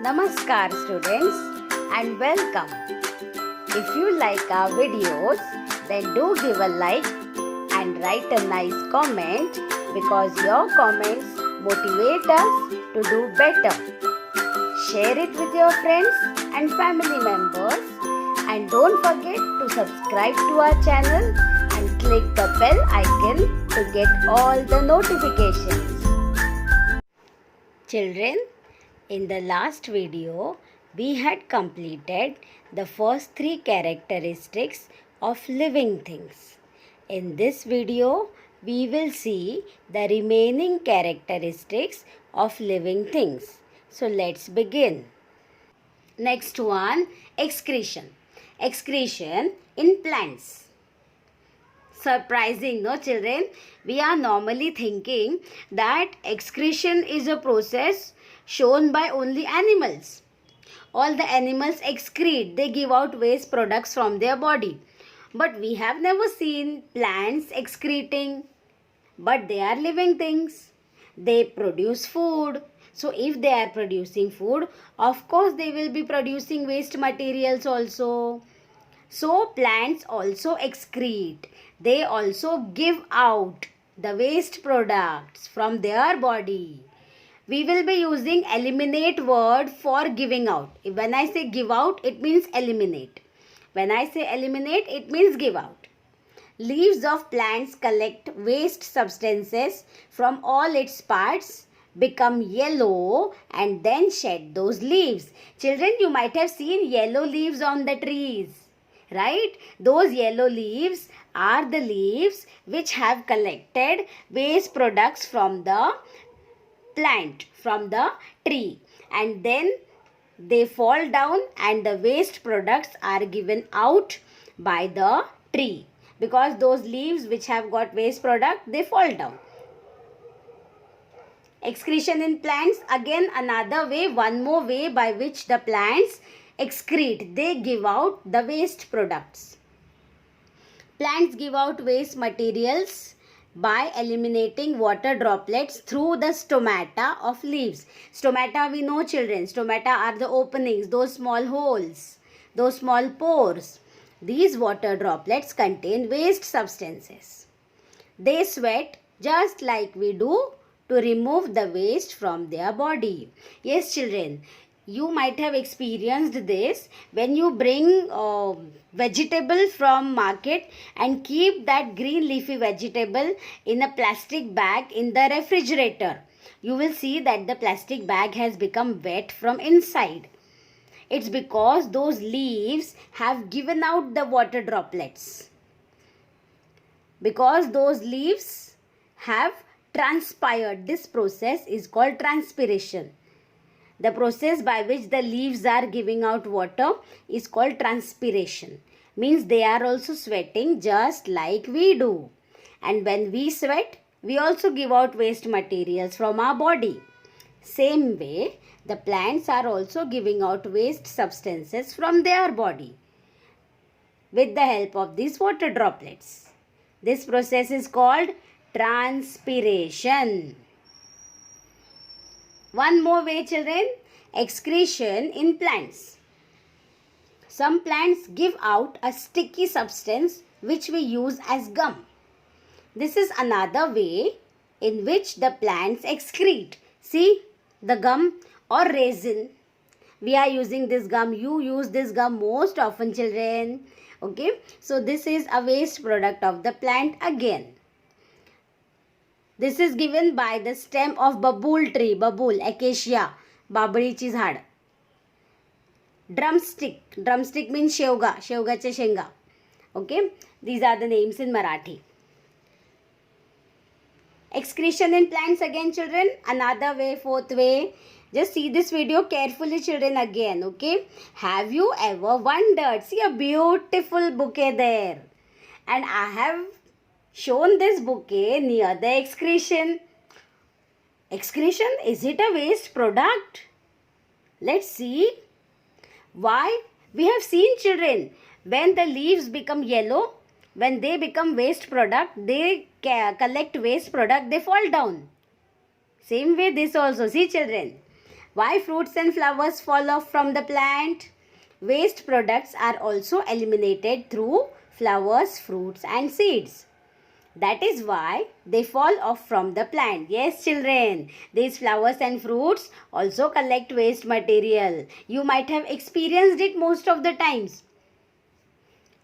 Namaskar students and welcome. If you like our videos, then do give a like and write a nice comment because your comments motivate us to do better. Share it with your friends and family members and don't forget to subscribe to our channel and click the bell icon to get all the notifications. Children, in the last video, we had completed the first 3 characteristics of living things. In this video, we will see the remaining characteristics of living things. So let's begin. Next one, excretion. Excretion in plants. Surprising, no children? We are normally thinking that excretion is a process shown by only animals. All the animals excrete, they give out waste products from their body. But we have never seen plants excreting. But they are living things. They produce food. So if they are producing food, of course they will be producing waste materials also. So plants also excrete. They also give out the waste products from their body. We will be using eliminate word for giving out. When I say give out, it means eliminate. When I say eliminate, it means give out. Leaves of plants collect waste substances from all its parts, become yellow and then shed those leaves. Children, you might have seen yellow leaves on the trees. Right? Those yellow leaves are the leaves which have collected waste products from the plant, from the tree, and then they fall down and the waste products are given out by the tree because those leaves which have got waste product, they fall down. Excretion in plants, again another way, one more way by which the plants excrete. They give out the waste products. Plants give out waste materials by eliminating water droplets through the stomata of leaves. Stomata, we know children, stomata are the openings, those small holes, those small pores. These water droplets contain waste substances. They sweat just like we do to remove the waste from their body. Yes children, you might have experienced this when you bring vegetable from market and keep that green leafy vegetable in a plastic bag in the refrigerator. You will see that the plastic bag has become wet from inside. It's because those leaves have given out the water droplets. Because those leaves have transpired. This process is called transpiration. The process by which the leaves are giving out water is called transpiration. Means they are also sweating just like we do. And when we sweat, we also give out waste materials from our body. Same way, the plants are also giving out waste substances from their body with the help of these water droplets. This process is called transpiration. One more way children, excretion in plants. Some plants give out a sticky substance which we use as gum. This is another way in which the plants excrete. See the gum or resin. We are using this gum. You use this gum most often children. Okay. So this is a waste product of the plant again. This is given by the stem of babul tree, babul, acacia, babळीची झाड. Drumstick, drumstick means शेवगा, शेवगाचे शेंगा. Okay, these are the names in Marathi. Excretion in plants again children, another way, fourth way. Just see this video carefully children again, okay. Have you ever wondered, see a beautiful bouquet there. And I have shown this bouquet near the excretion. Excretion, is it a waste product? Let's see. Why? We have seen children, when the leaves become yellow, when they become waste product, they collect waste product, they fall down. Same way this also. See children, Why fruits and flowers fall off from the plant? Waste products are also eliminated through flowers, fruits and seeds. That is why they fall off from the plant. Yes, children, these flowers and fruits also collect waste material. You might have experienced it most of the times.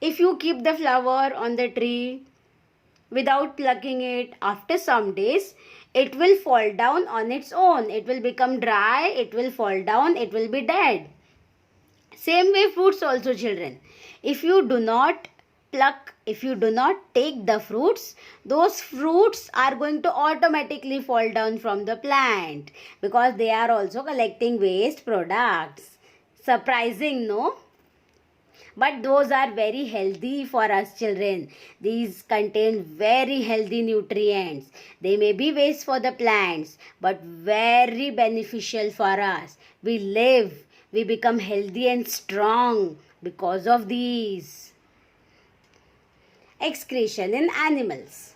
If you keep the flower on the tree without plucking it, after some days, it will fall down on its own. It will become dry, it will fall down, it will be dead. Same way fruits also, children. If you do not pluck, if you do not take the fruits, those fruits are going to automatically fall down from the plant because they are also collecting waste products. Surprising, no? But those are very healthy for us children. These contain very healthy nutrients. They may be waste for the plants, but very beneficial for us. We live, we become healthy and strong because of these. Excretion in animals.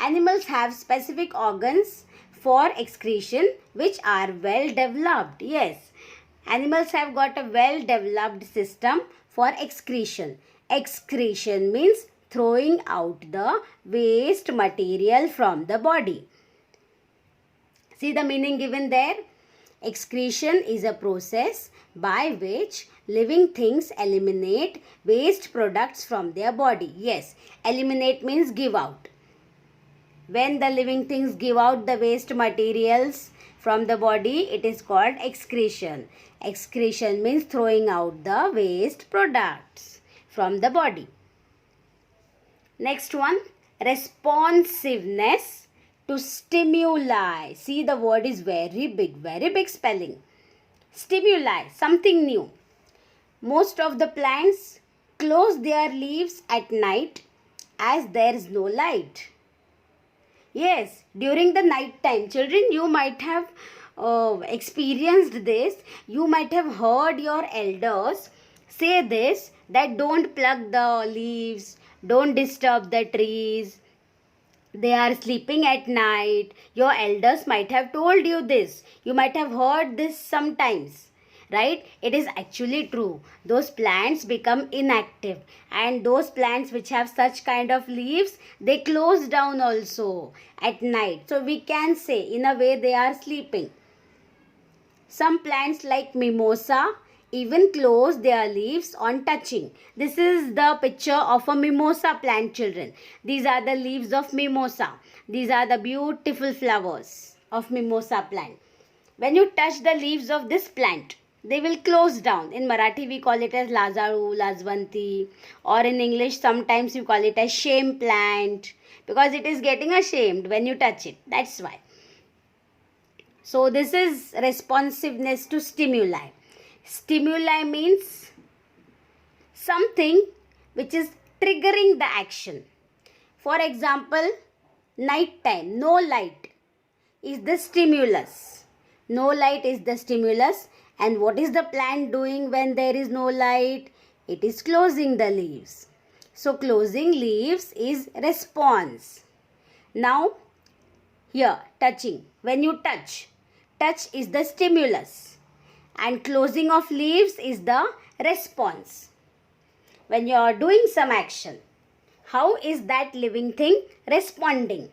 Animals have specific organs for excretion which are well developed. Yes, animals have got a well developed system for excretion. Excretion means throwing out the waste material from the body. See the meaning given there? Excretion is a process by which living things eliminate waste products from their body. Yes, eliminate means give out. When the living things give out the waste materials from the body, it is called excretion. Excretion means throwing out the waste products from the body. Next one, responsiveness to stimuli. See, the word is very big spelling. Stimuli, something new. Most of the plants close their leaves at night as there is no light. Yes, during the night time, children, you might have experienced this. You might have heard your elders say this, that don't pluck the leaves, don't disturb the trees. They are sleeping at night. Your elders might have told you this. You might have heard this sometimes. Right? It is actually true. Those plants become inactive, and those plants which have such kind of leaves, they close down also at night. So we can say in a way they are sleeping. Some plants like mimosa even close their leaves on touching. This is the picture of a mimosa plant, children. These are the leaves of mimosa. These are the beautiful flowers of mimosa plant. When you touch the leaves of this plant, they will close down. In Marathi we call it as Lazaru, Lazvanti, or in English sometimes you call it as shame plant, because it is getting ashamed when you touch it. That's why. So this is responsiveness to stimuli. Stimuli means something which is triggering the action. For example, night time, no light is the stimulus. No light is the stimulus. And what is the plant doing when there is no light? It is closing the leaves. So closing leaves is response. Now here touching. When you touch is the stimulus. And closing of leaves is the response. When you are doing some action, how is that living thing responding?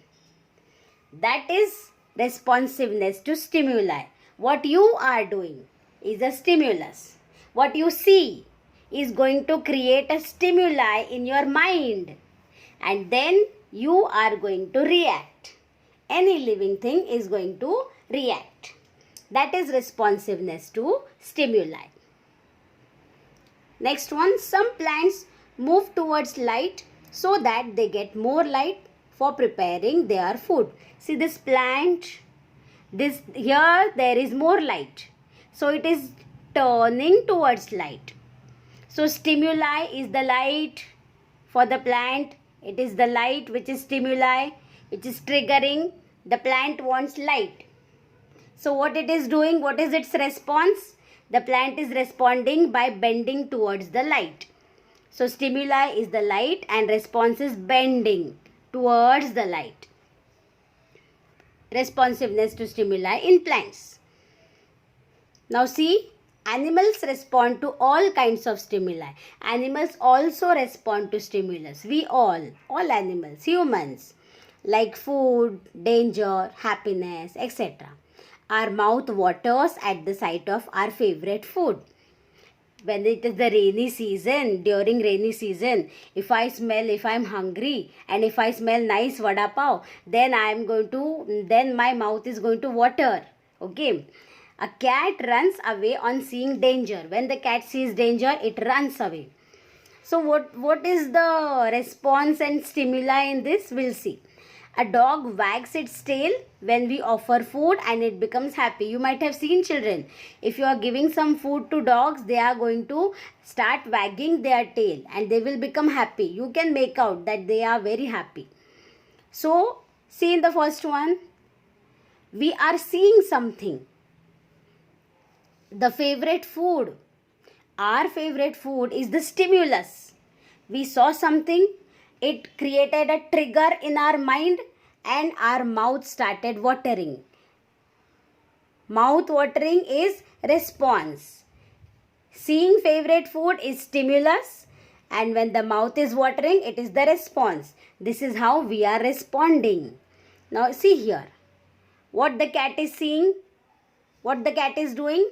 That is responsiveness to stimuli. What you are doing is a stimulus. What you see is going to create a stimuli in your mind, and then you are going to react. Any living thing is going to react. That is responsiveness to stimuli. Next one, some plants move towards light so that they get more light for preparing their food. See this plant, here there is more light. So it is turning towards light. So stimuli is the light for the plant. It is the light which is stimuli, which is triggering. The plant wants light. So what it is doing, what is its response? The plant is responding by bending towards the light. So stimuli is the light and response is bending towards the light. Responsiveness to stimuli in plants. Now see, animals respond to all kinds of stimuli. Animals also respond to stimulus. We all animals, humans, like food, danger, happiness, etc. Our mouth waters at the sight of our favorite food. When it is the rainy season, during rainy season, if I'm hungry and if I smell nice vada pav, then my mouth is going to water. Okay. A cat runs away on seeing danger. When the cat sees danger, it runs away. So what is the response and stimuli in this? We'll see. A dog wags its tail when we offer food and it becomes happy. You might have seen children. If you are giving some food to dogs, they are going to start wagging their tail and they will become happy. You can make out that they are very happy. So, see in the first one, we are seeing something. The favorite food. Our favorite food is the stimulus. We saw something, it created a trigger in our mind and our mouth started watering. Mouth watering is response. Seeing favorite food is stimulus, and when the mouth is watering, it is the response. This is how we are responding. Now see here. What the cat is seeing, what the cat is doing?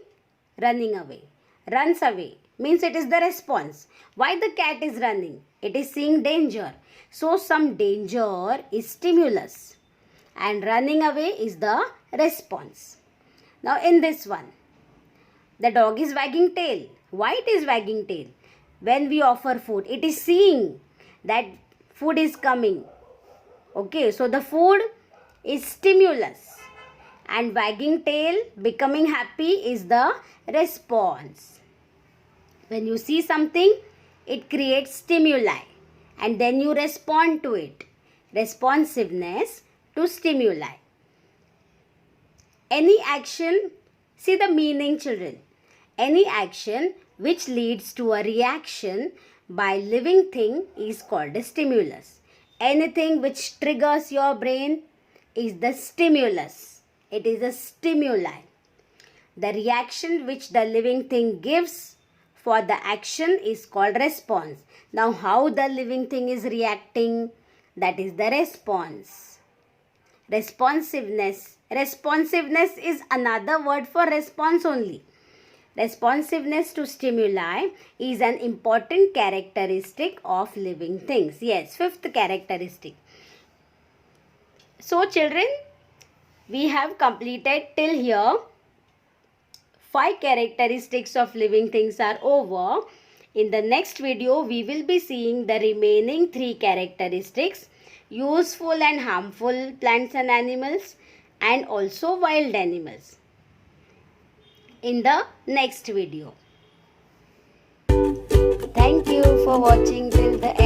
Running away. Runs away means it is the response. Why the cat is running? It is seeing danger. So some danger is stimulus and running away is the response. Now in this one, the dog is wagging tail. Why it is wagging tail? When we offer food, it is seeing that food is coming. Okay, so the food is stimulus and wagging tail, becoming happy is the response. When you see something, it creates stimuli and then you respond to it. Responsiveness to stimuli. Any action, see the meaning children. Any action which leads to a reaction by living thing is called a stimulus. Anything which triggers your brain is the stimulus. It is a stimuli. The reaction which the living thing gives for the action is called response. Now how the living thing is reacting? That is the response. Responsiveness. Responsiveness is another word for response only. Responsiveness to stimuli is an important characteristic of living things. Yes, fifth characteristic. So children, we have completed till here. 5 characteristics of living things are over. In the next video, we will be seeing the remaining 3 characteristics, useful and harmful plants and animals, and also wild animals, in the next video. Thank you for watching till the end.